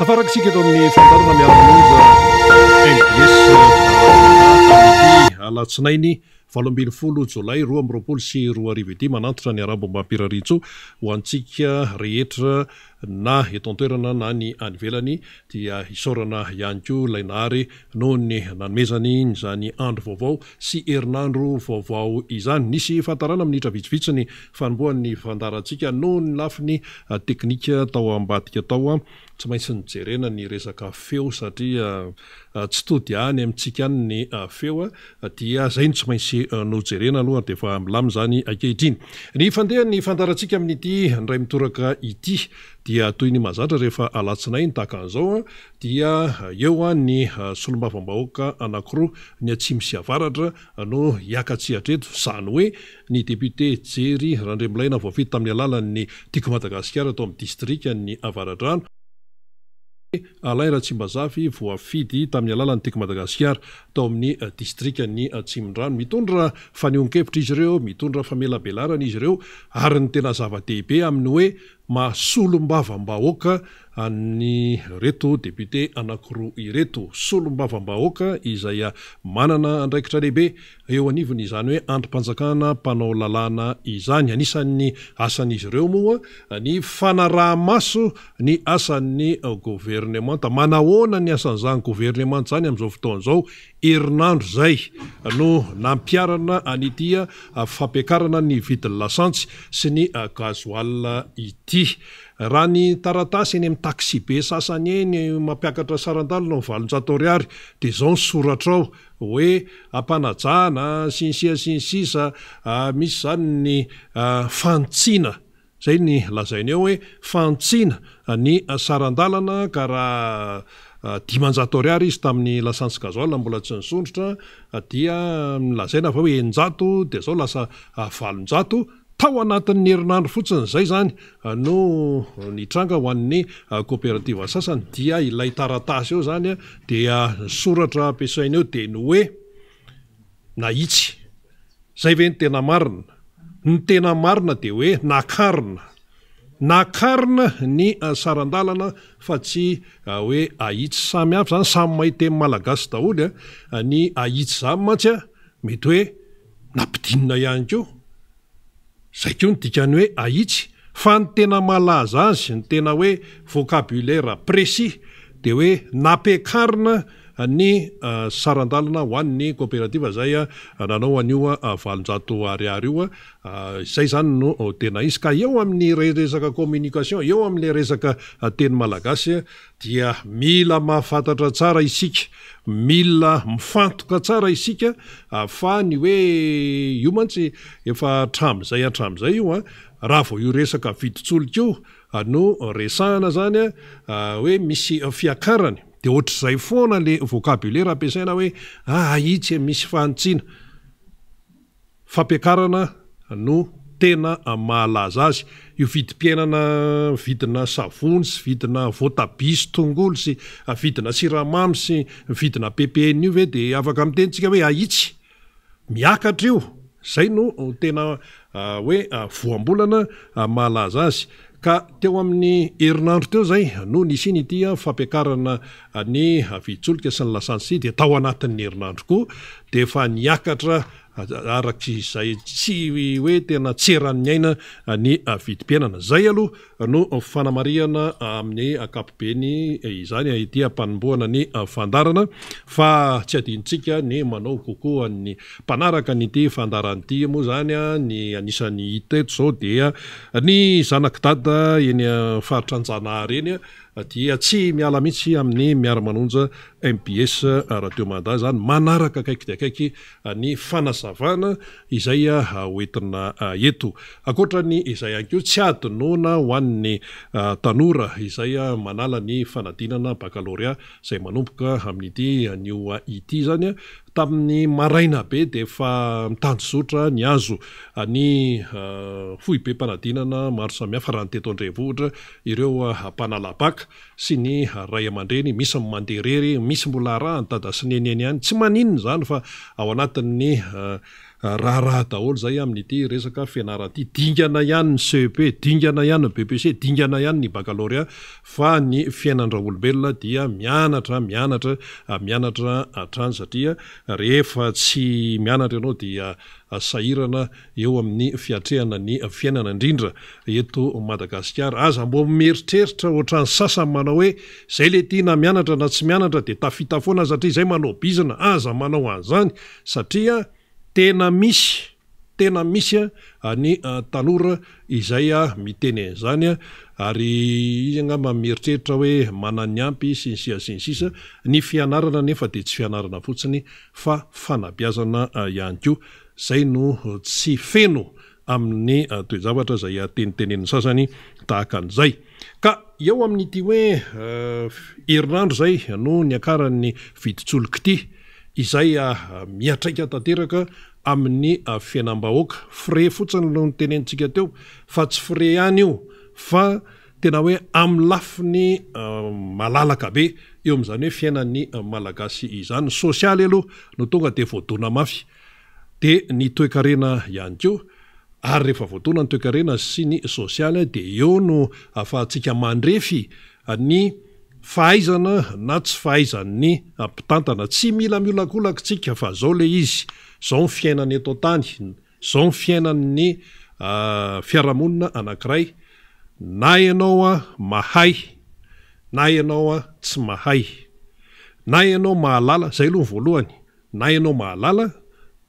tafarakitsika eto amin'ny fandarana miara-monja MBS alatsinainy 20 Jolay 2024 manantitra ny arabom-bampiraritso ho antsika rehetra na eto an-toerana na ny any ivelany dia isorana ihany koa lainahary noho ny nanomezany izany andro vaovao sy herinandro vaovao izany. Nisy fahatarana minitra vitsivitsy ny fanombohan'ny fandarantsika noho ny lafiny teknika tao ambadika tao tsy maintsy nijerena ny resaka feo satria tsy tody any amintsika any ny feo dia zay no tsy maintsy nojerena aloha dia efa milamy zany ankehitriny. Ny fandehan'ny fandarantsika amin'ity ndray mitoraka ity dia toy ny mazatra rehefa alatsinainy tahaka an'izao dia eo ny solombavambahoaka anankiroa ny atsimo sy avaratra no hiakatsy hatreto, zany hoe ny député Jery Randremolaina voafity tamin'ny alalan'ny Tiko Madagasikara tao amin'ny distriktan'ny Avaradrano, Alain Ratsimbazafy voafidy tamin'ny alalan'ny Tiko Madagasikara tao amin'ny distriktan'ny Atsimondrano. Mitondra fanehoan-kevitra izy ireo, mitondra famelabelarana izy ireo ary ny tena zava-dehibe amin'ny hoe mahasolombavambahoaka ny reto député anankiroa ireto, solombavambahoaka izay manana andraikitra lehibe eo anivony, izany hoe androm-panjakana mpanao lalàna izany. Anisan'ny asan'izy ireo moa ny fanaraha-maso ny asan'ny gouvernemanta, manahoana ny asan'izany gouvernemanta zany amin'izao fotoan'izao, herinandro zay no nampiarana an'ity fampiakarana ny vidin'ny lasantsy sy ny gasoil ity. Raha ny taratasy eny amin'ny taxi be sasany eny mampiakatra sarandalina ho 400 ariary dia zao ny soratra ao hoe ampanajana sinsisa misy zany ny fantsina, zay ny lazainy eo hoe fantsina ny sarandalana ka raha 500 ariary izy tamin'ny lasantsy gazoil mbola tsy nisondrotra dia lazaina fa hoe 100 dia zao lasa 500 tao anatin'ny herinandro fotsiny. Zay zany no nitranga ho an'ny coopérative sasany dia ilay taratasy eo zany dia soratra ampiasaina eo dia ny hoe nahitsy, zay ve ny tena marina? Ny tena marina dia hoe nakarina ny sarandalana fa tsy hoe ahitsy. Samy hafa zany, samy mahiteny malagasy daholo ny ahitsy zany mantsy mety hoe nampidinina ihany koa, zay koa ny dikany hoe ahitsy. Fa ny tena malaza azy, ny tena hoe vocabulaire précis dia hoe nampiakarina ny sarandalana ho an'ny coopérative zay nanao an'io 500 ariary io. Zay zany no tena izy ka eo amin'ny resaka communication, eo amin'le resaka teny malagasy dia mila mahafantatra tsara isika, mila mifantoka tsara isika fa ny hoe io mantsy efa hatram'izay io raha vao io resaka vidintsoloka io no resahana zany hoe misy fiakarany dia ohatr'izay foana le vocabulaire ampiasaina hoe ahitsy misy fantsina. Fampiakarana no tena mahalaza azy. Io vidim-piainana, vidina savony sy vidina voatabia sy tongolo sy vidina siramamy sy vidina PPN io ve dia afaka mitentsika hoe ahitsy, miakatra io. Zay no tena hoe voambolana mahalaza azy. Ka teo amin'ny herinandro teo zay no nisy ity fampiakarana ny vidintsoloka sy ny lasantsy dia tao anatin'ny herinandro koa dia efa niakatra arak'izay tsy hoe tena tseran'ny aina ny vidim-piainana. Zay aloha no fanamariana amin'ny ankapobeny izany ity ampanombohana ny fandarana, fa tsy adintsika ny manao kokoa ny mpanaraka n'ity fandaran'ity moa zany ny anisan'ny hita eto zao dia ny zanak dada eny faritra Anjanahary eny dia tsy miala mihitsy amin'ny miara-manonja MBS Radio Manda zany manaraka akaiky dia akaiky ny fanazavana izay hoentina eto. Ankoatra ny izay ihany koa tsy adinoana ho an'ny tanora izay manala ny fanadinana baccalauréat izay manomboka amin'ity anio ity zany tamin'ny maraina be dia efa mitanjozotra ny azo ny foibe mpanadinana maro samihafa raha ny teto Andrenivohitra ireo mpanala bac sy ny ray aman-dreny, misy mandeha rery, misy mbola raha ny dada sy neny ihany, tsy maninona zany fa ao anatin'ny raharaha daholo zay amin'ity resaka fianaraty dingana ihany ny CEP, dingana ihany ny BPC, dingana ihany ny baccalauréat, fa ny fiainandraolombelona dia mianatra hatrany satria rehefa tsy mianatra ianao dia sahirana eo amin'ny fiatrehana ny fiainana indrindra eto Madagasikara. Aza mbo meritreritra ohatrany sasany manao hoe zay le tiana mianatra na tsy mianatra de tafita foana satria zay manao bizina, aza manao an'izany satria tena misy ny tanora izay miteny an'izany ary izy angamba meritreritra hoe mananyampy sinsisa ny fianarana nefa de tsy fianarana fotsiny fa fanabiazana ihany koa. Zay no tsy feno amin'ny toejavatra zay atenitenen'ny sasany tahaka an'izay. Ka eo amin'ity hoe herinandro zay no niakaran'ny vidintsoloka ity izay miatraika tanteraka amin'ny fiainam-bahoaka. Frais fotsiny no nitenentsika teo fa tsy frais ihany io fa tena hoe amin'ny lafiny malalaka be eo amin'izany hoe fiainan'ny malagasy izany. Sosialy aloha no tonga de voadona mafy de ny toe-karena ihany koa ary rehefa voadona ny toe-karena sy ny sosialy de eo no ahafahantsika mandrefy ny fahaizana na tsy fahaizan'ny mpitantana. Tsy mila miolakolakitsika fa zao le izy, zao ny fiainany eto tany, zao ny fiainan'ny fiarahamonina anankiray, na ianao mahay na ianao tsy mahay, na ianao mahalala, zay aloha ny voalohany, na ianao mahalala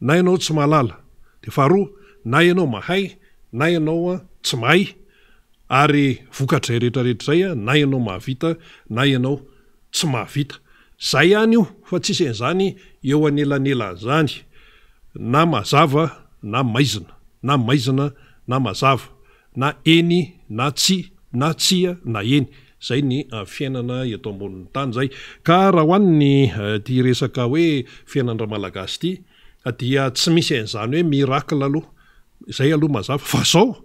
na ianao tsy mahalala, de faharoa na ianao mahay na ianao tsy mahay, ary vokatray rehetrarehetra zay na ianao mahavita na ianao tsy mahavita. Zay ihany io fa tsisy an'izany eo anelanelan'izany, na mazava na maizina, na maizina na mazava, na eny na tsy, na tsia na eny. Zay ny fiainana eto ambonin'ny tany zay. Ka raha hoan'ny ty resaka hoe fiainandra malagasy ity dia tsy misy an'izany hoe miracle aloha, zay aloha mazava fa zao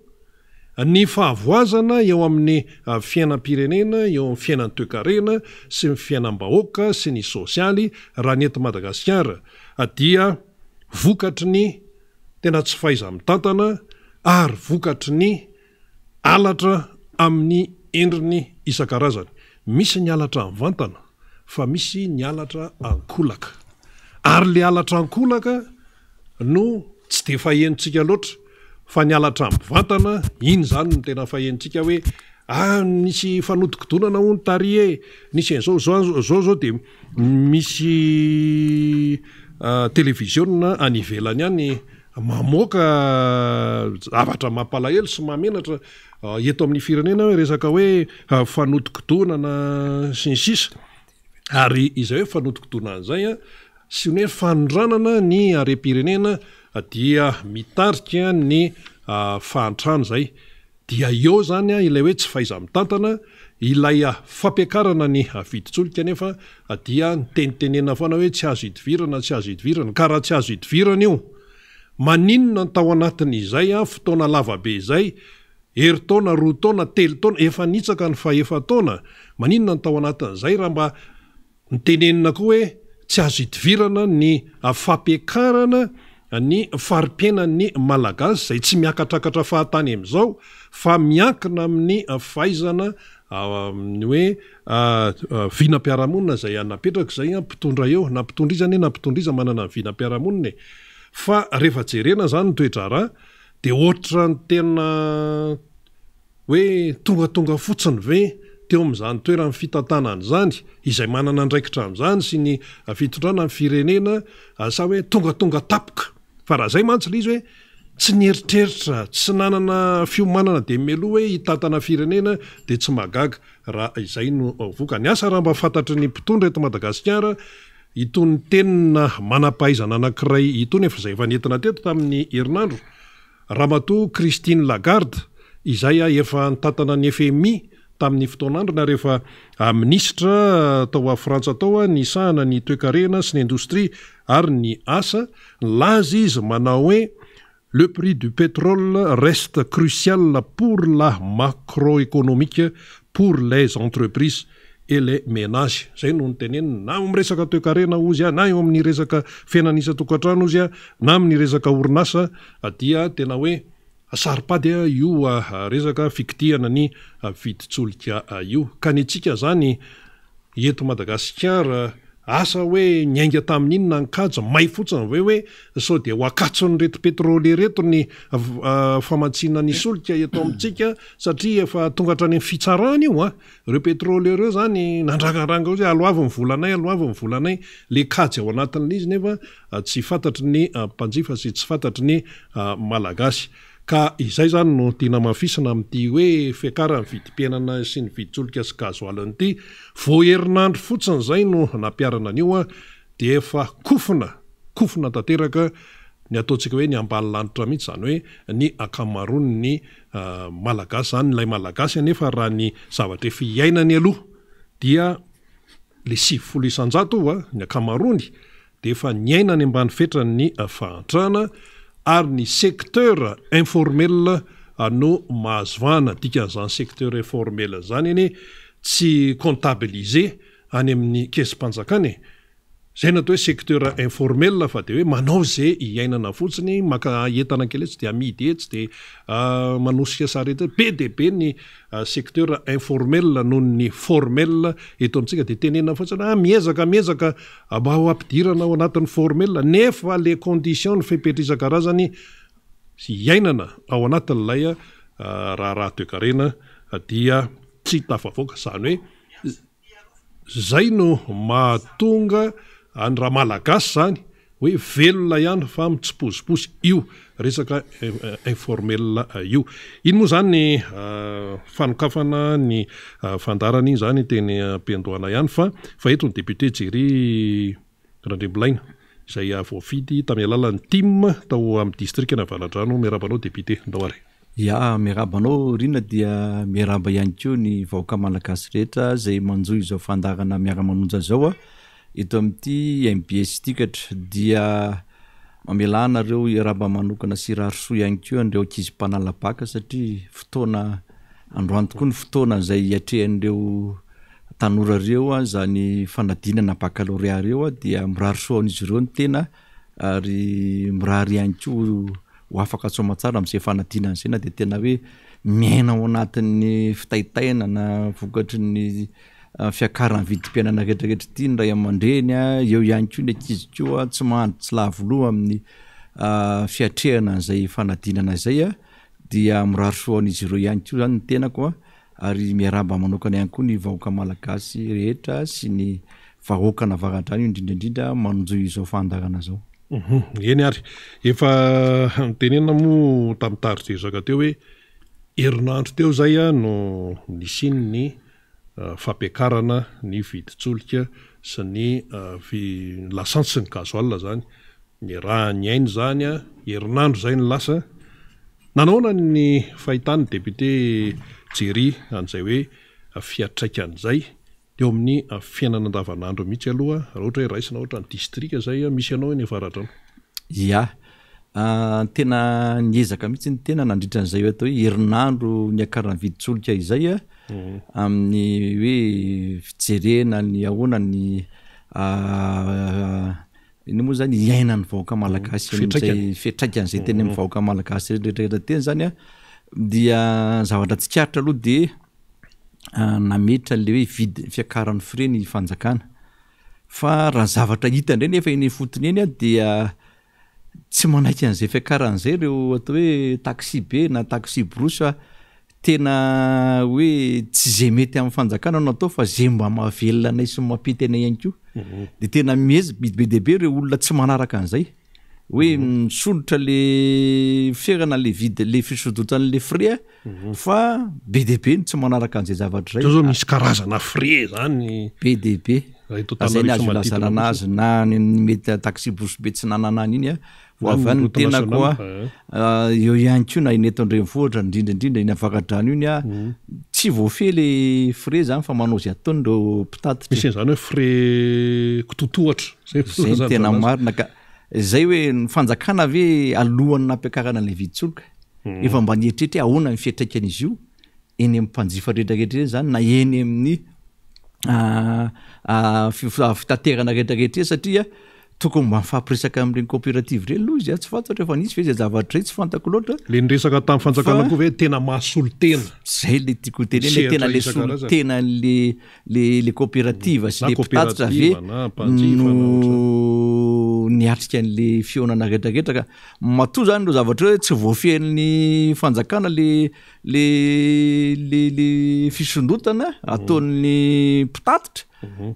ny fahavoazana eo amin'ny fiainam-pirenena, eo amin'ny fiainan'ny toe-karena sy ny fiainam-bahoaka sy ny sosialy raha ny eto Madagasikara dia vokatry ny tena tsy fahaiza mitantana ary vokatry ny alatra amin'ny endriny isan-karazany. Misy ny alatra mivantana fa misy ny alatra ankolaka, ary le alatra ankolaka no tsy de fahenontsika loatra fa ny alatra mivantana iny zany no tena fahenontsika hoe misy fanodikodonana ho ny tarie, nisy zao de misy televisionna any ivelany any mamoaka zavatra mampalahelo sy mamenatra eto amin'ny firenena hoe resaka hoe fanodikodonana sy ny sisa. Ary izay hoe fanodikodonana zay sy ny hoe fanondranana ny harem-pirenena dia mitarika ny fahantrano zay. Dia eo zany ilay hoe tsy fahaiza mitantana, ilay fampiakarana ny vidintsoloka nefa dia nitenitenena foana hoe tsy azo hidivirana, tsy azo hidivirana. Ka raha tsy azo hidivirana io, maninona ny tao anatin'izay fotoana lavabe izay, herintaona, roa taona, telo taona, efa nitsaka ny fahefa taona, maninona ny tao anatin'izay raha mba nitenenina koa hoe tsy azo hidivirana ny fampiakarana ny fari-piainan'ny malagasy zay tsy miakatrakatra fahatany am'izao fa miankina amin'ny fahaizana ny hoe vinam-piarahamonina zay anapetraka zay mpitondra eo na mpitondrizany na mpitondriza manana ny vinam-piarahamonina. Fa rehefa jerena zany ny toedrara de ohatra ny tena hoe tongatonga fotsiny ve teo amin'izany toerany fitantanana zany izay manana andraikitra amin'izany sy ny fitondrana ny firenena sa hoe tongatonga tapoka. Fa raha zay mantsy le izy hoe tsy nieritreritra, tsy nanana fiomanana de melo hoe hitantana firenena de tsy magaga. Raha izay no voka ny asa raha mba fantatry ny mpitondra eto Madagasikara itony tenina manam-pahaizana anankiray itony efa zay efa nentina teto tamin'ny herinandro. Ramatoa Christine Lagarde izay efa nitantana ny FMI tamin'ny fotoanandro na rehefa ministra tao a Frantsa tao ny sahana ny toe-karena sy ny indostria ary ny asa, laza izy manao hoe le prix du pétrole reste crucial pour la macroéconomique pour les entreprises éléménage zay no nytenenina na amin'ny resaka toe-karena ozy a na eo amin'ny resaka fiainanisa tokantrano ozy a na amin'ny resaka orinasa dia tena hoe saripady io resaka fikitihana ny viditsolika io ka ny tsika zany eto Madagasikara asa hoe nyainga tamin'inona nkaja may fotsiny hoe sao de ho akatsony reto petrole reto ny famatsina ny solika eto amintsika satria efa tonga hatrany amin'ny fitsarana io ireo petrole ireo zany nandrangaranga hoe aloavy ny volanay le kajy ao anatin'izy nefa tsy fantatry ny mpanjifa sy tsy fantatry ny malagasy ka izay zany no tiana mafisina amin'ity hoe fiakarany vidim-piainana sy ny viditsolika sy gazoaliny ity vao herinandro fotsiny zay no nampiarana an'io de efa kofina tanteraka ny ataontsika hoe ny ambany lanitra mihitsy zany hoe ny akamarony ny malagasy zany ilay malagasy nefa raha ny zavatra efa iainany aloha dia le 70 isanjato ny akamarony de efa nyainany ambany fetrany ny fahantrana ary ny secteur informel no mahazovana dikan'izany secteur informel zany eny tsy comptabiliser any amin'ny kesym-panjakany zay natao hoe secteur informel fa de hoe manao zay iainana fotsiny maka entana kely tsy de amidy tsy de manosika sarety be de be ny secteur informel noho ny formel eto amintsika de tenena fotsiny miezaka mba ho ampidirana ao anatin'ny formel nefa le condition ny fepetrisa-karazany sy iainana ao anatin'ilay raha toe-karena dia tsy tafavoaka zany hoe zay no mahatonga any raha malagasy zany hoe velona ihany fa mitsiposiposy io resaka informel io iny moa zany ny fanokafana ny fandarany iny zany teny ampiandohana ihany fa eto ny député Jerry Randrimbolaina izay voafidy tamin'ny alalan'ny team tao amin'ny district na Valadrano miarabanao député Ndaoary. Ya miarabanao Rina dia miaraba ihany koa ny vahoaka malagasy rehetra izay manjoy izao fandarana miara-manonja zao eto amin'ity MBS tikatra dia mamelana reo iaraba manokana sy rarosoa ihany koa andreo ankizy-panalabaka satria fotoana androany tokoa ny fotoana izay iatrehan'ireo tanora reo zany fanadinana baccalauréat reo dia mirarosoa an'izy ireo ny tena ary mirary ihany koa ho afaka somatsara amin'izay fanadinana izay na dia tena hoe miaina ao anatin'ny fitaitaina na vokatry ny fiakarany vidim-piainana rehetrarehetra ity ny ray aman-dreny eo ihany koa ny ankizy koa tsy mahandro tsy lavoloha amin'ny fiatrehana izay fanadinana izay dia mirarosoa an'izy ireo ihany koa zany ny tena koa ary miaraba manokana ihany koa ny vahoaka malagasy rehetra sy ny vahoaka navaratrany indrindraindrindra manonjoy izao fandarana zao. Eny ary efa tenena moa tamin'ny taridrezaka teo hoe herinandro teo zay no nisiny ny fampiakarana ny viditsolika sy ny lasantsy sy ny gazoalina zany ny raha ny ainy zany herinandro zay ny lasa nanaona ny fahitany député Jerry an'izay hoe fiatraikan'izay eo amin'ny fiainana andavanandro mihitsy aloha raha ohatra hoe raisina ohatra ny distrika zay misy anao eny Avaradrano. Ya tena niezaka mihitsy ny tena nandritra an'izay hoe atao hoe herinandro ny akarany viditsolika izay amin'ny hoe fijerena ny ahoana ny iny moa zany iainany vahoaka malagasy amin'izay fiatraikan'izay teny amin'ny vahoaka malagasy rehetrarehetra teny zany dia zavatra tsikaritra aloha de nametra le hoe vidy fiakaran'ny frais ny fanjakana fa raha zavatra hita indray nefa eny fotony eny dia tsy manaiky an'izay fiakaran'izay reo atao hoe taxi be na taxi brosy tena hoe tsy zay mety amin'ny fanjakana natao fa zay mba mahavelona anay sy mampity anay ihany koa de tena mieza be dehibe reo olona tsy manaraka an'izay hoe misolotra le fiairana le vide le fisodotan'le frais fa be dehibe tsy manaraka an'izay zavatra zay. Zao misy karazana frais zany be dehibe zay ny azo lazana anazy na ny mety taxi brosy be tsy nananany iny avy any tena koa eo ihany koa na iny eto andrenivohitra indrindraindrindra iny Avaradrano iny tsy voafehy le frais zany fa manao zay ataony reo mpitatitra. Misy zany hoe frais kototohatra zay tena marina ka zay hoe ny fanjakana ve alohan'ny nampiakarana le viditsolika efa mba nietrehitra ahoana ny fiatraikan'izy io eny amin'ny mpanjifa rehetrarehetra zany na eny amin'ny fitaterana rehetrarehetra satria tokony mba mifampiresaka amin'ireny coopérative reny aloha izy tsy fantatra fa nisy ve zay zavatra tsy fantako loatra le niresaka tamin'ny fanjakana koa ve tena mahasolo tena zay le tiako teny le tena le solo tena le coopérative sy le mpitatitra ave no niatrika an'le fionana rehetrarehetra ka matoa zany ro zavatra hoe tsy voafehin'ny fanjakana le fisondrotana ataon'ny mpitatitra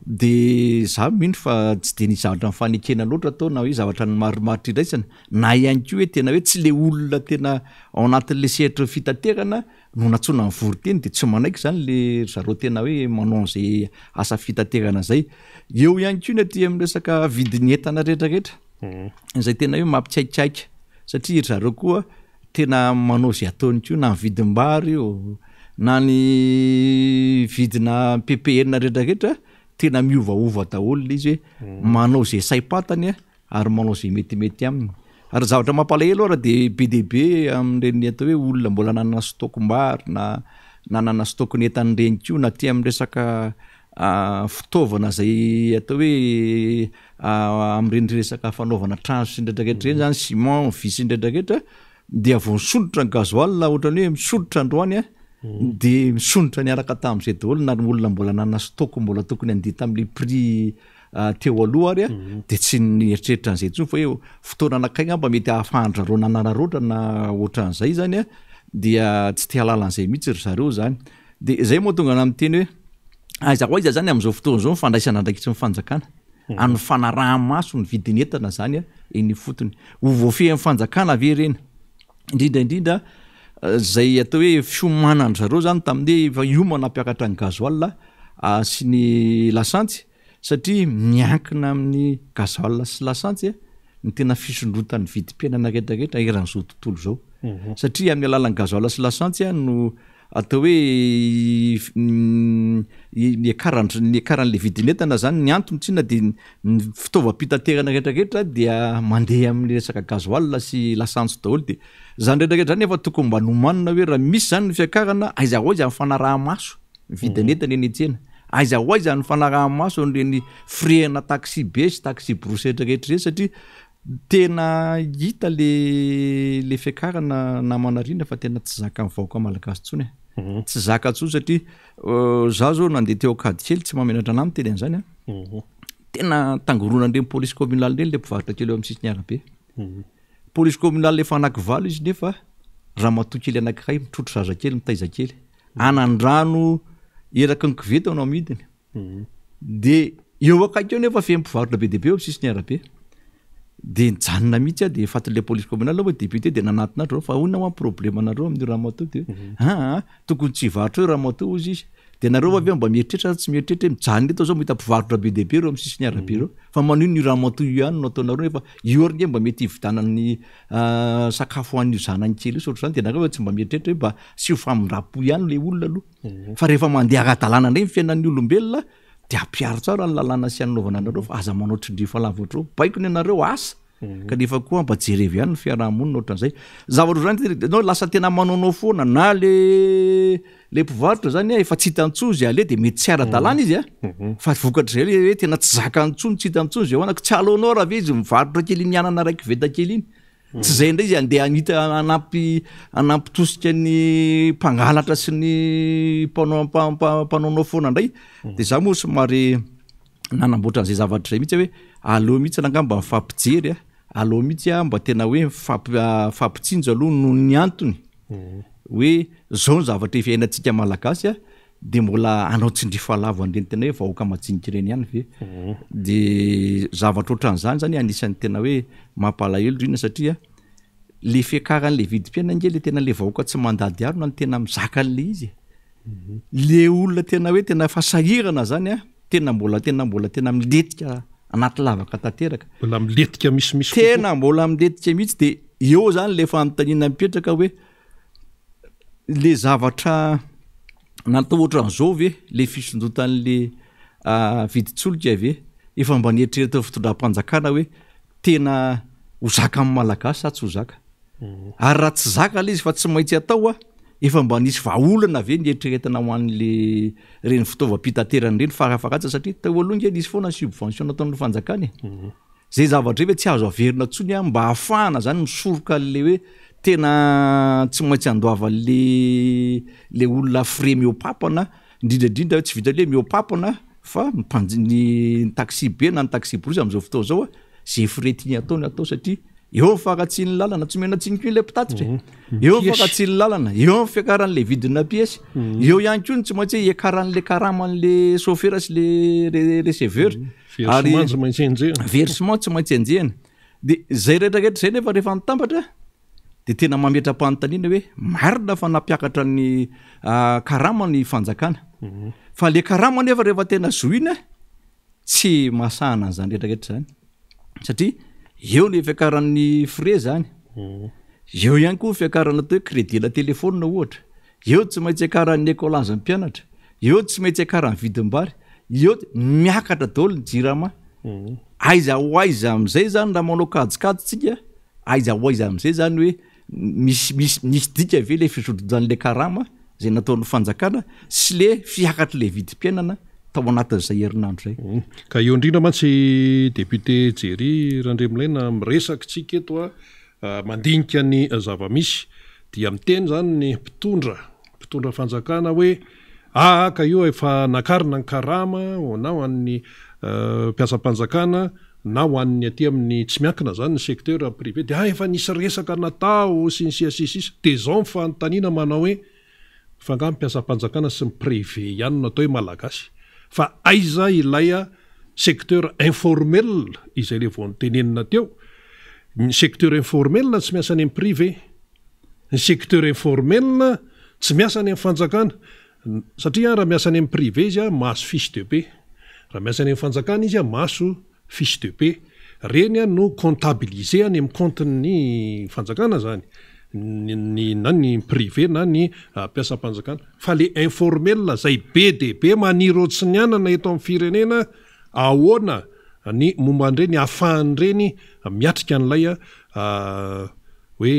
de za mino fa tsy de nisy zavatra mifanekena loatra atao na hoe zavatra ny marimaritra iraisana na ihany ko hoe tena hoe tsy le olona tena ao anatin'le sehatra fitaterana no natsona mivory teny de tsy manaiky zany le zareo tena hoe manao zay asa fitaterana zay eo ihany ko ny aty amin'ny resaka vidiny entana rehetrarehetra zay tena hoe mampitsaikitsaika satria zareo koa tena manao zay ataony ko na mividim-bary io na ny vidina PPN rehetrarehetra tena miovaova daholo le izy hoe manao zay saim-patany ary manao zay metimety aminy ary zavatra mampalahelo ara de BDB amin'ireny atao hoe olona mbola nanana stock-mbary na nanana stock-ny entan'ireny ko na ty amin'ny resaka fitaovana zay atao hoe amin'ireny resaka fanaovana trano sy ndraitrarehetra reny zany ciment vy sy ndraitrarehetra de avy misolotra ny gasoil ohatrany hoe misolotra androany de misonitra niaraka tamin'izay daholo na olona mbola nanana stock mbola tokony andeha tamin'le prix teo aloha ary de tsy nieritreritra an'izay tsony fa hoe fotoana anak'aigna mba mety ahafahandrareo nanararoatra na ohatran'izay zany dia tsy te halala an'izay mihitsy ry zareo zany de zay moa tonga na miteny hoe aiza ho aiza zany amin'izao fotoana zao mifandraisana andraikitsy ny fanjakana any fanaraha-maso ny vidiny entana zany eny fotony ho voafehy amin'ny fanjakana ave reny indrindraindrindra zay atao hoe fiomanany zareo zany tamin'ny fa io manampiakatra ny gasoil sy ny lasantsy satria miankina amin'ny gasoil sy lasantsy ny tena fisondrotan'ny vidim-piainana rehetrarehetra eran'izao tontolo zao satria amin'ny alalan'ny gasoil sy lasantsy no atao hoe ny ekaran'le vidinentana zany ny antony tsina de ny fitaovam-pitaterana rehetrarehetra dia mandeha amin'ny resaka gasoil sy lasantsy daholo de zany rehetrarehetra zany efa tokony mba nomanina hoe raha misy zany ny fiakarana aiza ho aiza ny fanaraha-maso vidinentana eny an-tsena aiza ho aiza ny fanaraha-maso an'ireny frehana taxi be sy taxi brosy rehetrarehetra reny satria tena hita le fiakarana namanarina fa tena tsy zaka amin'ny vahoaka malagasy tsony tsy zaka tsony satria za zao nandeha teo akady kely tsy mamenatra anaminy teny an'izany tena tangoronan'ireny police communale reny le mpivarotra kely eo amin'ny sisiny arabe police communale efa anankivalo izy nefa raha matoa kely anankiray mitrotro zaza kely mitaiza kely anandrano eraky ny koveta anao amidiny de eo akaiky eo nefa fe mpivarotra be deabe eo amin'ny sisiny arabe de nijanona mihitsy de fatin'le police communale hoe député de nanatinareo fa hoina hoa problème anareo amin'io raha matao de tokony tsy hivarotra eo raha matao izy izy de nareo avy mba mieritreritra tsy mieritreritra mijanona eto zao mita mpivarotra be deabe reo amin'ny sisiny arabe reo fa manino io raha matao io ihany no ataonareo nefa io ary nge mba mety hividanany sakafo hoan'io zanany kely io sotro zany de nareo tsy mba mieritreritra hoe mba sy ho famindrapo ihany le olona aloha fa rehefa mandeha ara-dalàna ndray fiainan'ny olombelona de ampiaro tsara ny lalàna sy anynaovana anareo fa aza manao trindrifa lavitra reo baiko ny anareo asa kanefa koa mba jerevy ihany ny fiarahamonina ohatran'izay zavatra zany nao lasa tena manaonao foana na le mpivarotra zany efa tsy hitantsony zay ale de mety tsy ara-dalàna izy fa vokatra zay hoe tena tsy zaka antsony tsy hitantsony zay hoanako tsy aloanao raha ve izy mivarotra kely nianana raiky veta kely iny tsy zay ndray izy andeha anita anampitosika ny mpangalatra sy ny mpanaonao foana ndray de za moa somary nanamboatra an'izay zavatra zay mihitsy hoe aleo mihitsy nangamba mifampijery aleo mihitsy mba tena hoe fampitsinjo aloha no ny antony hoe zao ny zavatra efiainantsika malagasy de mbola anao tsindrifa lavo an'ireny tena hoe vahoaka majinika ireny ihany ve de zavatra ohatran'izany zany anisan'ny tena hoe mampalahelo drina satria le fiakaran'le vidim-piainana nge le tena le vahoaka tsy mandady aro na ny tena mizaka an'le izy le olona tena hoe tena fasahirana zany tena mbola miletika anaty lavaka tanteraka mbola miletika misimisy tena mbola miletika mihitsy de eo zany le fanontaniana mipetraka hoe le zavatra natao ohatran'izao ve le fisondrotan'le viditsoloka ve efa mba nieritreritra fitondram-panjakana hoe tena ho zaka amin'ny malagasy sa tsy ho zaka ary raha tsy zaka le izy fa tsy maintsy atao efa mba nisy vaolana ve nietreretana ho an'le reny fitaovam-pitaterany reny farafakatsa satria taoalohange nisy foana subvention nataon'ny fanjakany zay zavatra ve tsy azo averina tsony a mba hafahana zany misoroka le hoe tena tsy maintsy andoava le olona frais miopapana indrindraindrindra hoe tsy vita le miopapana fa ny taxi be na ny taxi brosy am'izao fotoa zao a zay frais tiany ataony atao satria eo mifakatsiny lalana tsy mena tsiniko le pitatitra eo mifakatsiny lalana eo fiakaran'le vidina pièce eo ihany koa tsy maintsy iakaran'le karaman'le chauffeur sy le receveur ary versement tsy maintsy enjehana de zay rehetrarehetra zay nefa rehefa nitambatra de tena mametra-panontaniana hoe marina fa nampiakatra ny karama ny fanjakana fa le karama nefa rehefa tena zoina tsy masahana an'izany rehetrarehetra zany satria eo ny fiakaran'ny frais zany eo ihany koa fiakarana atao hoe crédit la téléphone ohatra eo tsy maintsy akaran'ny écolage ny mpianatra eo tsy maintsy akaran'ny vidim-bary eo miakatra daholo ny jirama aiza ho aiza am'izay zany raha manao kajikajitsika aiza ho aiza am'izay zany hoe misy dika ve le fisotrojan'le karama zay nataon'ny fanjakana sy le fiakatra le vidim-piainana tao anatin'izay herinandro zay ka eo indrindra mantsy député Jerry Randremolaina miresaka tsika eto a mandinika ny zava-misy dia miteny zany ny mpitondra fanjakana hoe ka io efa nakarina ny karama na ho an'ny mpiasam-panjakana na ho an'ny aty amin'ny tsy miankina zany ny secteur privé de efa nisy resaka natao sy ny sisisisa de zao mifanontaniana manao hoe fanga mpiasam-panjakana sy ny privé ihany natao hoe malagasy fa aiza ilay secteur informel izay le vao nytenenina teo ny secteur informel tsy miasa any amin'ny privé ny secteur informel tsy miasa any amin'ny fanjakana satria raha miasa any amin'ny privé izy mahazo fiche de paie raha miasa any amin'ny fanjakana izy mahazo fiche de paie reny no comptabiliser any amin'ny compte-ny fanjakana zany na ny privé na ny mpiasam-panjakana fa le informel zay be de be manirotsy ny anana eto amin'ny firenena ahoana ny momba an'ireny ahafahan'ireny miatrika an'ilay hoe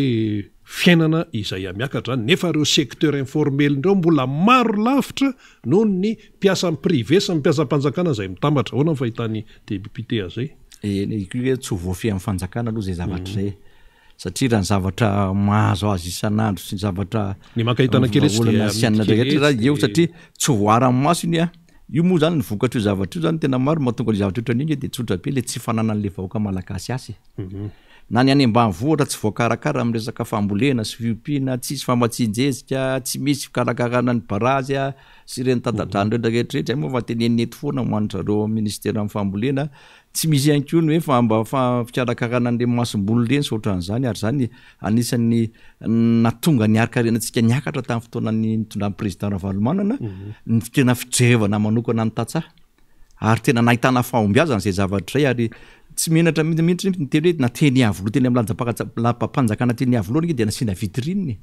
fiainana izay miakatra zany nefa reo secteur informel ndreo mbola maro lavitra noho ny mpiasa privé sy mpiasam-panjakana zay mitambatra ahoana ny fahitany député azay hoe tsy voafy amin'ny fanjakana aloha zay zavatra zay satria raha ny zavatra mahazo azy isan'andro sy ny zavatra ny makahitana kelesianrehetra eo satria tsy voarany maso iny io moa zany ny vokatra io zavatra io zany tena maro mahatonga le zavatra ohatran'iny de tsotra be le tsy fananan'le vahoaka malagasy asy na ny any ambanivohitra tsy voakarakara amin'ny resaka fambolena sy fiompiana tsisy famatsinjezika tsy misy fikarakarana ny barazy sy ireny tadadrano rehetrarehetra moa fa tenenina eto foana mandrareo ministera amin'ny fambolena tsy misy ihany koa ny hoe famba fikarakarana an'le masom-bolo reny sy ohatran'izany ary zany anisan'ny natonga niarikarenantsika niakatra tamin'ny fotoanany nitondran'ny président Ravalomanana ny tena fijerevana manokana ny tatsaha ary tena nahitana fahombiazana zay zavatra zay ary tsy menatra mihitsy niteny hoe nateny avoloha teny amin'ny lapam-panjakana teny avoloha de nasiana vitrine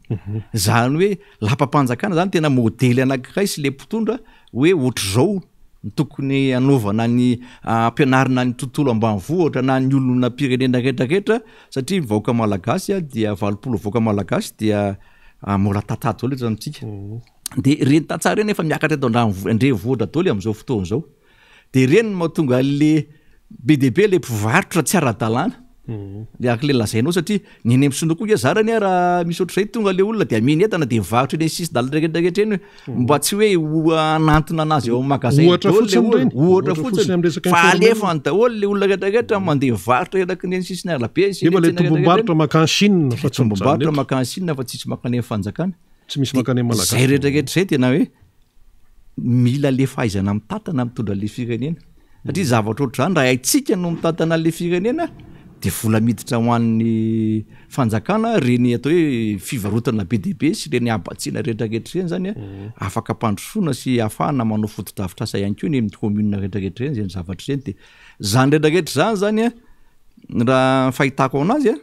zany hoe lapam-panjakana zany tena modely anankiray sy le mpitondra hoe ohatr' zao tokony anaovana ny ampianarina ny tontolo ambanivohitra na ny olona pirenena rehetrarehetra satria vahoaka malagasy dia 20 vahoaka malagasy dia mbola tatato zao le zany tsika de reny tatsara reny efa miakatra eto andrenivohitra daholo am'izao fotoana zao de reny mahatonga le BDB le mpivarotra tsy ara-dalàna le akle lazainao satria ny eny amin'ny koa zarany raha misy ohatr' zay tonga le olona de aminy entana de mivarotra eny sisy dalana rehetrarehetra eny mba tsy hoe anantona anazy eo magasin ohatra fotsiny fa alefany daholo le olona rehetrarehetra mandeha mivarotra eraky ny eny sisiny arabe tombom-barotra makansinina fa tombom-barotra makansinina fa tsisy makany amin'ny fanjakana tsy misy makany amin'ny malagasy zay rehetrarehetra zay tena hoe mila le fahaizana mitantana mitondra le firenena satria zavatra ohatr' zany raha haitsika no mitantana le firenena de vola miditra ho an'ny fanjakana reny atao hoe fivarotana BDB sy reny abatsiana rehetrarehetra reny zany afaka pandrosoana sy ahafahana manao foto-drafitrasa ihany koa ny amin'ny commune rehetrarehetra reny zany zavatra reny de zany rehetrarehetra zany raha fahitako anazy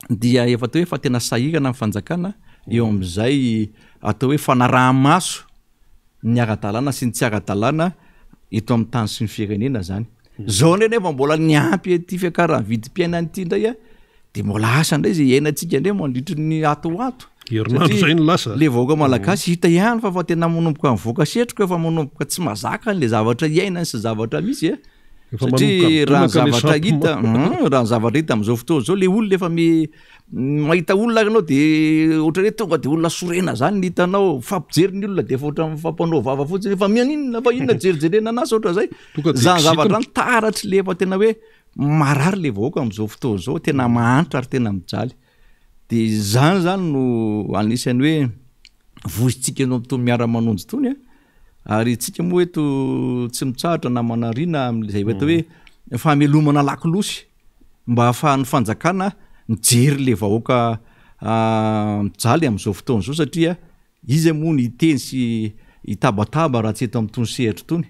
dia efa atao hoe fa tena sahirana amin'ny fanjakana eo am'izay atao hoe fanaraha-maso ny ara-dalàna sy ny tsy ara-dalàna eto amin'ny tany sy ny firenena zany zao ndray nefa mbola niampy ty fiakarany vidim-piainany ity ndray de mbola asa ndray zay iainantsika ndray mandritry ny atoato herinandro zay ny lasa le vahoaka malagasy hita ihany fa tena manomboka mivoaka setroka efa manomboka tsy mazaka le zavatra iainany sy zavatra misy satria raha zavatra hita raha zavatra hita am'izao fotoana zao le olona efa mahita olona anao de ohatra hoe tonga de olona sorena zany ny hitanao fampijery ny olona de efa ohatra fampanao vava fotsiny efa mianinona fa inona jerijerena anazy ohatra zay zany zavatra ny taratry le efa tena hoe marary le vahoaka am'izao fotoana zao tena mahantra ary tena mijaly de zany no anisany hoe vozintsika enao am'tony miara-manonjy tony ary tsika moa eto tsy mitsahatra na manarina am'zay atao hoe famelomana lakilosy mba ahafahan'ny fanjakana mijery le vahoaka mijaly am'izao fotoana zao satria izy moa ny iteny sy hitabataba raha tsy eto am'tony sehatra tony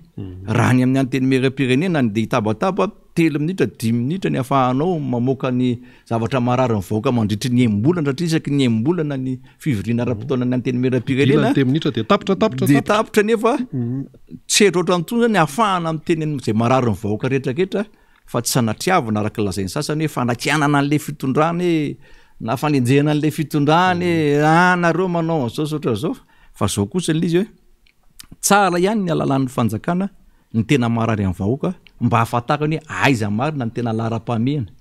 raha ny amin'ny anteny meram-pirenena de hitabataba 3 minitra 10 minitra ny ahafahanao mamoaka ny zavatra marary ny vahoaka mandritry ny embolana satria isaky ny embolana ny fivoriana ara-potoana ny anteny meram-pirenena de tapitra nefa tsetra oatra am'tony zany ahafahana am'teny zay marary ny vahoaka rehetrarehetra fa tsy sanatriavana araka lazainy sasany hoe fanakianana an'le fitondrany na fanenjehana an'le fitondrany nareo manao an'zao sotra zao fa zao kosa l'izy hoe tsara ihany ny alalan'ny fanjakana ny tena marary amin'ny vahoaka mba hahafatarany hoe aiza marina ny tena lara-pamehana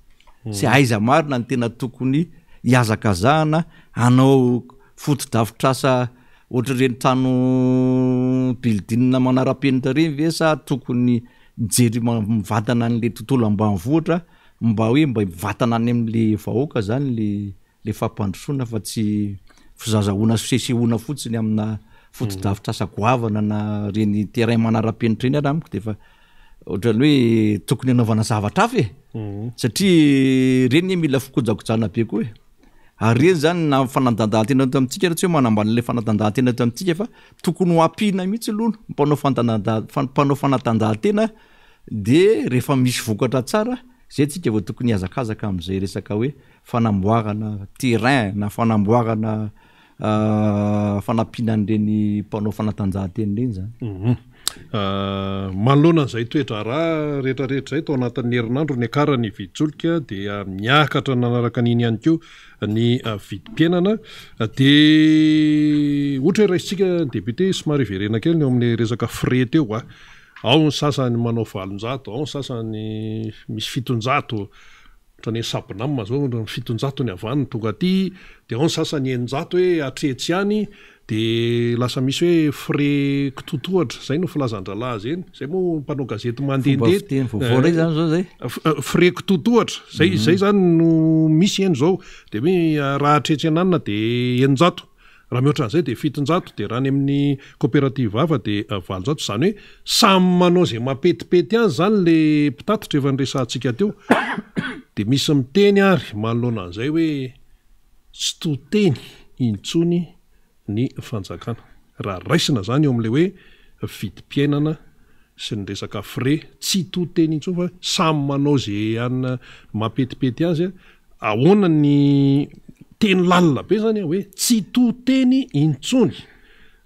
sy aiza marina ny tena tokony hiazakazahana anao foto-davitrasa ohatra reny trano bildinina manara-penitra reny ve sa tokony mijery mivatana an'le tontolo ambanivohitra mba hoe mba mivatana any amin'le vahoaka zany le fampandrosoana fa tsy fizazahoana sesehoana fotsiny amina foto-davitrasa goavana na reny terrain manara-penitra reny ara amiko defa ohatrany hoe tokony anaovana zavatra hafa satria reny mila fikojakojana be koa ary reny zany na fanadandahantena eto amitsika raha tsy hoe manambana le fanadandahantena eto amitsika fa tokony ho ampina mihitsy aloha mpanao fanatanjahantena de rehefa misy vokatra tsara zay tsika vao tokony hiazakazaka am'izay resaka hoe fanamboarana terrain na fanamboarana fanampinan'ireny mpanao fanatanjahantena reny zany manoloana an'izay toetra raha rehetrarehetra zay tao anatin'ny herinandro ny akarany viditsolika dia miakatra nanaraka an'iny ihany keo ny vidim-piainana de ohatra hoe raisitsika député somary verena kely ny eo amin'ny resaka frais teo ao ny sasany manao 700 ao ny sasany misy 700 ohatrany sabonamma zao 700 ny avaniny tonga aty de ao ny sasany 900 hoe atretsy ihany de lasa misy hoe frais kitotohatra zay no filazan-dralahy zeny zay moa mpanao gazety mandehandeha frais kitotohatra zay zany no misy eny zao de hoe raha atretsy ananina de 900 raha mihoatra an'izay de 700 de raha ny amin'ny coopérative hafa de 700 zany hoe samy manao zay mapetipety any zany le mpitatitra efa nyresantsika teo de misy miteny ary manoloana an'izay hoe tsy toteny intsony ny fanjakana raha raisina zany eo am'le hoe vidim-piainana sy ny resaka frais tsy toteny intsony fa samy manao zay anina mapetipety azy ahoana ny teny lalina be zany hoe tsy toteny intsony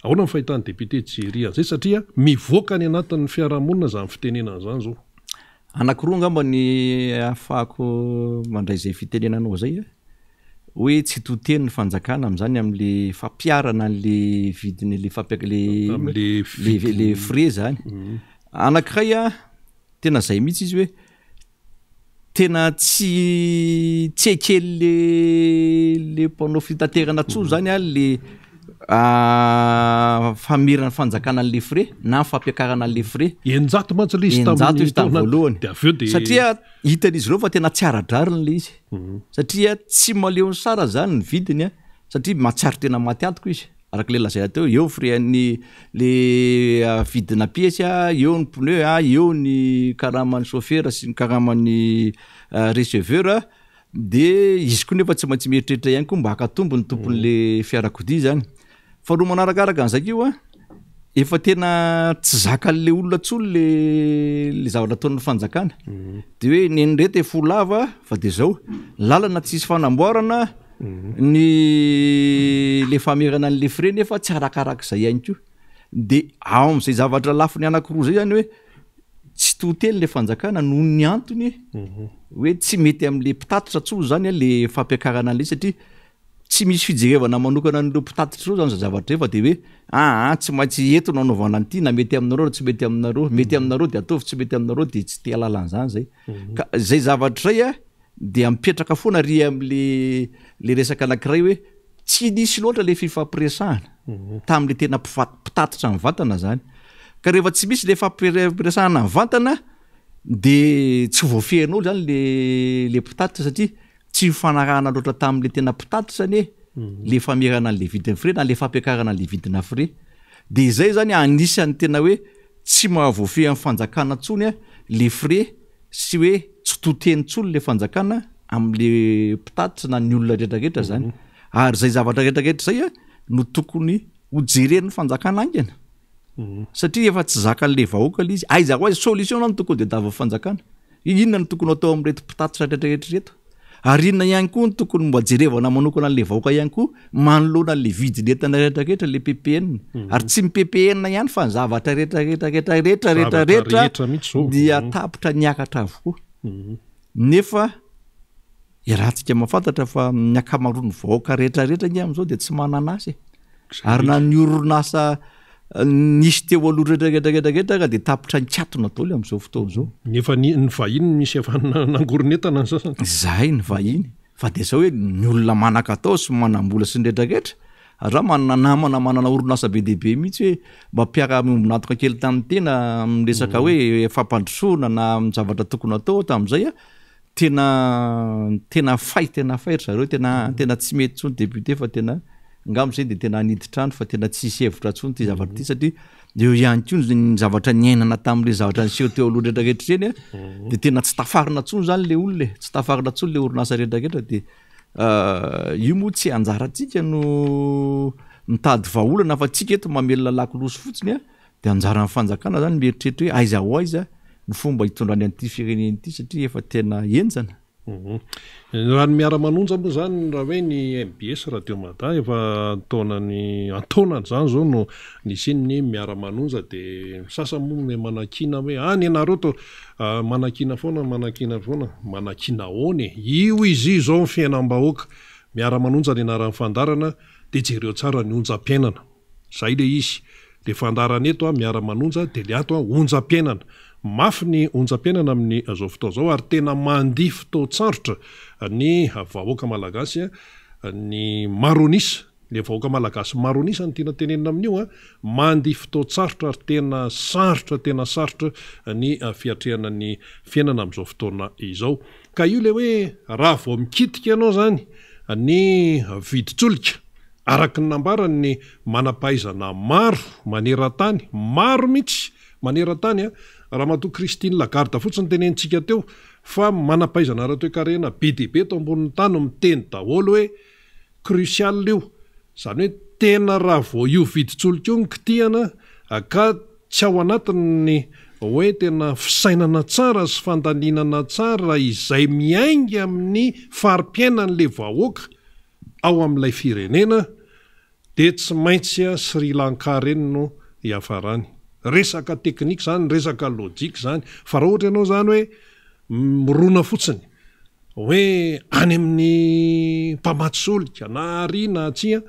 ahoana ny fahitany député Thierry an'izay satria mivoaka ny anatin'ny fiarahamonina zany fitenenana zany zao anakiroa ngamba ny ahafahako mandray zay fitenenanao zay hoe tsy toteny ny fanjakana am'zany am'le fampiarana an'le vidiny le le frais zany anakiray tena zay mihitsy izy hoe tena tsy ekely le mpanao fitaterana tso zany le famirana fanjakana an'le frais na fampiakarana an'le frais 900 mantsy le izy voalohany satria hitan'izy ireo fa tena tsy aradrariny le izy satria tsy maleony sara zany ny vidiny satria matsiaro tena maty antoko izy araka le lazay teo eo frais an'ny le vidina pièce eo ny pneu eo ny karaman'ny chauffeur sy ny karaman'ny receveur de izy koa nefa tsy maintsy mieritreritra ihany koa mba hakatombo ny tompon'le fiarakodia zany fa roa manarakaraka an'izay io efa tena tsy zakan'le olona tsolo le zavatra ataon'ny fanjakana de hoe nenyrety folava fa de zao lalana tsisy fanamboarana ny le famerana an'le frais nefa tsy arakarak'izay ihany koa de ao am'izay zavatra lafiny anakiroa zay zany hoe tsy toteny le fanjakana noho ny antony hoe tsy mety am'le mpitatitra tso zany le fampiakarana an'le satria tsy misy fijerevana manokana nireo mpitatitra reo zany za zavatra fa de hoe tsy maintsy eto nanaovana an'ity na mety aminareo tsy mety aminareo mety aminareo de ataovy tsy mety aminareo de tsy te alalan'zany zay ka zay zavatra zay de mipetraka foana ry am'le resaka anankiray hoe tsy nisy loatra le fifampiresahana tam'le tena mpitatitra ny vantana zany ka rehefa tsy misy le fampiresahana ny vantana de tsy voafehin'olo zany le mpitatitra satria tsy mifanarahana loatra tam'le tena mpitatitra zany le famerana an'le vidiny fre na le fampiakarana an'le vidina fre de zay zany anisan'ny tena hoe tsy mahavoafehy amin'ny fanjakana ntsony le fre sy hoe tsy totenitsolo le fanjakana am'le mpitatitra na ny olona rehetrarehetra zany ary zay zavatra rehetrarehetra zay no tokony hojeren'ny fanjakana angana satria efa tsy zakan'le vahoaka le izy aiza ho azy solution no tokony de dava fanjakana inona no tokony atao am'reto mpitatitra rehetrarehetra reto ary inona ihany koa no tokony mba jerevana manokana an'le vahoaka ihany koa manoloana an'le vidiny entana rehetrarehetra le PPN ary tsy PPN ihany fa ny zavatra rehetrarehetra dia tapitra niakatra avokoa nefa rahantsika mahafantatra fa ny akamaroany vahoaka rehetrarehetra ny am'izao de tsy manana asy ary na ny oronasa nisy teo aloha rehetrarehetrarehetra de tapitra nikatona daoly am'izao fotoana zao nefa ny vahiny misy efa nangoronetana sasany zay ny vahiny fa de zao hoe ny olona manakatao sy manambola sy ny rehetrarehetra raha manana namana manana oronasa be dehibe mihitsy hoe mba mpiara miombonatoka kely tamin'ny tena miresaka hoe fampandrosoana na zavatra tokony atao tam'izay tena tena faitra zareo tena tsy mety tsony député fa tena ngamo zay de tena aniditrano fa tena tsisy hevitra tsony ty zavatra ty satria eo ihany ko ny zavatra niainana tam'le zavatra niseho teo aloha rehetrarehetra reny de tena tsy tafarina tsony zany le olona tsy tafarina tsony le orinasa rehetrarehetra de io moa tsy anjaratsika no mitady vaolana fa tsika eto mamelona lakolosy fotsiny de anjaran'ny fanjakana zany mieritreritra hoe aiza ho aiza ny fomba hitondrany an'ity fireneny ity satria efa tena enjana raha ny miara-manonja moa zany raha hoe ny MBS Radio Mada efa taonany antonany zany zao no nisiny miara-manonja de sasany moa manakina hoe any ianareo to manakina foana manakina ony io izy zao ny fiainam-bahoaka miara-manonja ny anaran'ny fandarana de jereo tsara ny onjam-piainana zay le izy le fandarana eto miara-manonja de le ato onjam-piainana mafy ny onjam-piainana amin'ny zao fotoa zao ary tena mandihy fotoa-tsarotra ny vahoaka malagasy ny maronisa le vahoaka malagasy maronisa ny tena tenenina amin'io mandihy fotoa-tsarotra ary tena sarotra ny fiatrehana ny fiainana amin'izao fotoana izao ka io le hoe raha vao mikitika ianao zany ny viditsolika araky ny nambarany ny manampahaizana maro maneran-tany maro mihitsy maneran-tany raha mato Christine Lagarde fotsiny tenentsika teo fa manampahaizana ara-toe-karena BDB to ambonin'ny tany miteny daholo hoe crucial io zany hoe tena raha vao io viditsolika io ny kitihana ka tsy ao anatiny hoe tena fisainana tsara sy fandaninana tsara izay miaingy amin'ny farim-piainan'le vahoaka ao amin'ilay firenena de tsy maintsy Sri Lanka reny no hiafarany resaka teknika zany resaka lojika zany fa raha ohatra ianao zany hoe mirona fotsiny hoe any amin'ny mpamatsy-solika na ary na atsia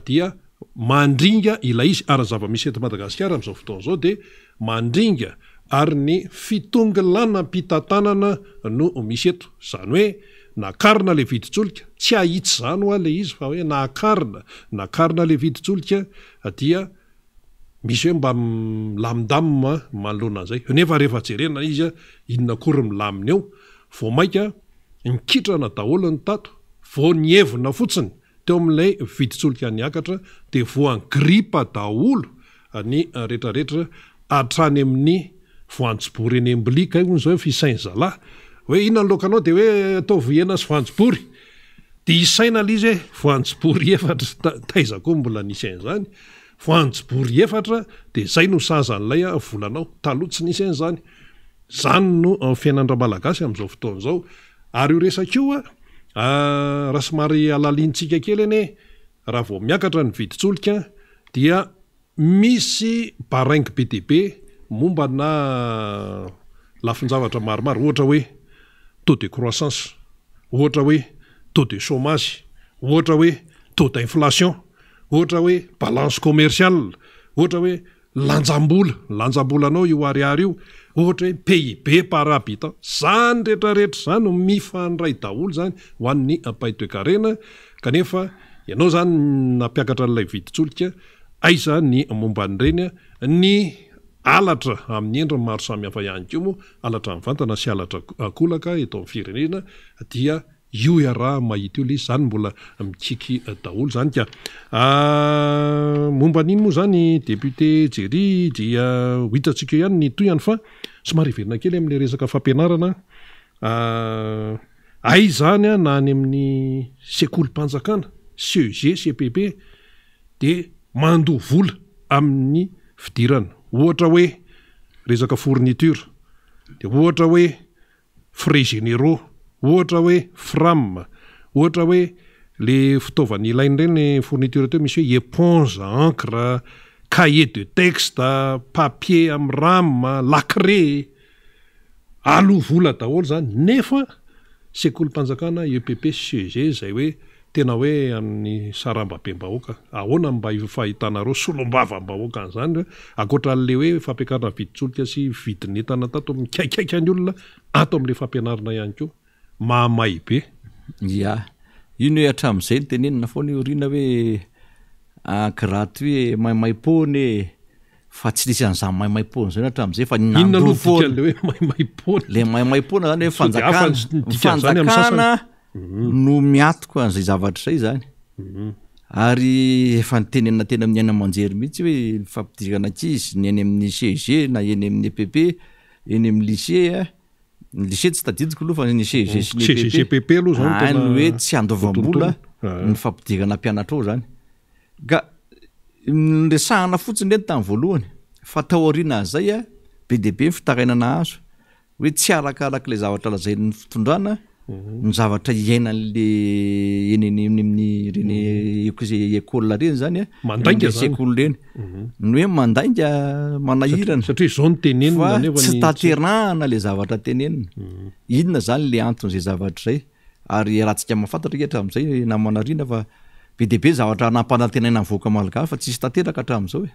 dia mandringa ilay izy ary zava-misy eto Madagasikara amin'izao fotoana zao de mandringa ary ny fitongilana mpitantanana no misy eto zany hoe nakarina le viditsolika tsy ahitsy zany ho le izy fa hoe nakarina le viditsolika dia misy hoe mba milamindamina manoloana an'izay nefa rehefa jerena izy inona kory milamina eo vao maika nikitrana daholo ny tato vao nievina fotsiny teo amin'ilay viditsolika niakatra de voany gripa daholo ny rehetrarehetra atrany amin'ny voanjobory eny emblika io zao fisainy zalahy hoe inona ny lokanao de hoe ataovy hena sy voanjobory de isaina le izy hoe voanjobory efatra taiza koa mbola nisy an'izany voanjobory efatra de zay no sazan'ilay volanao taloha tsy nisy an'izany zany no fiainandra malagasy amin'izao fotoana zao ary io resak'io raha somary alalintsika kely eny raha vao miakatra ny viditsolika dia misy baraingy BDB momba na lafin-javatra maromaro ohatra hoe taux de croissance ohatra hoe taux de chômage ohatra hoe taux d'inflation, ohatra hoe balance commerciale, ohatra hoe lanjambolanao io ariary io, ohatra hoe PIB par habitant, zany rehetrarehetra zany no mifandray daholo zany ho an'ny ampaitoekarena. Kanefa ianao zany nampiakatra n'ilay viditsolika, aiza ny momba an'ireny ny alatra amin'ny endriny maro samihafa ihany koa moa, alatra mivantana sy alatra akolaka eto amin'ny firenena dia io iaraha mahita io le zany mbola mikiky daholo zany ka. Momba an'iny moa zany député Jerry dia ho hitantsika ihany ny toyany fa somary verina kely amin'le resaka fampianarana. Ay zany na any amin'ny sekolim-panjakana CEG, CPP dia mandoa vola amin'ny fidirana. Ohatra hoe resaka fourniture, dia ohatra hoe frais généraux, ohatra hoe FRAM, ohatra hoe le fitaovana ilainy ireny fourniture teo misy hoe éponge, encre, cahier de texte, papier amin'ny rame, lacré, alo vola daholo zany. Nefa sekolim-panjakana EPP CEG zay hoe tena hoe amin'ny sarambabe-mbahoaka, ahoana mba fahitanareo solom-bava-mbahoaka an'izany, ankoatra n'le hoe fampiakarana viditsolika sy vidin'entana tato mikaikaiky any olona ato amin'le fampianarana ihany koa mahamay be. Ya, ino hoe hatramin'izay ny tenenina foana oriana hoe gratuit maimai-pony fa tsy nisy an'izany maimai-pony zay hatramin'izay fa nandro foana le hoe maimai-pony, le maimai-pony zany hoe fanjakana no miatoko an'izay zavatra zay zany. Ary efa nitenenina tena amin'ny any aman-jery mihitsy hoe fampidirana ankizy ny any amin'ny CEG na eny amin'ny EPP, eny amin'ny lycée, lycée tsy tadidiko aloha fa ny CEG sy ny EPP aloha zany tena hoe tsy andoavam-bola ny fampidirana mpianatra ao zany. Ka resahana fotsiny reny tamin'ny voalohany fa taoriana zay be dia be ny fitarainana azo hoe tsy arakaraka le zavatra lazain'ny fitondrana ny zavatra iainan'le eneny amin'ny reny école reny zany mandainga sekoly reny ny hoe mandainga manahirana satria zao ny tenenina fa tsy tanterahana le zavatra tenenina. Inona zany le anton'izay zavatra zay, ary rahantsika mahafantatra hatramin'izay namanarina fa be dia be zavatra nampanantenaina mivoaka malagasy fa tsisy tanteraka hatramin'izao e.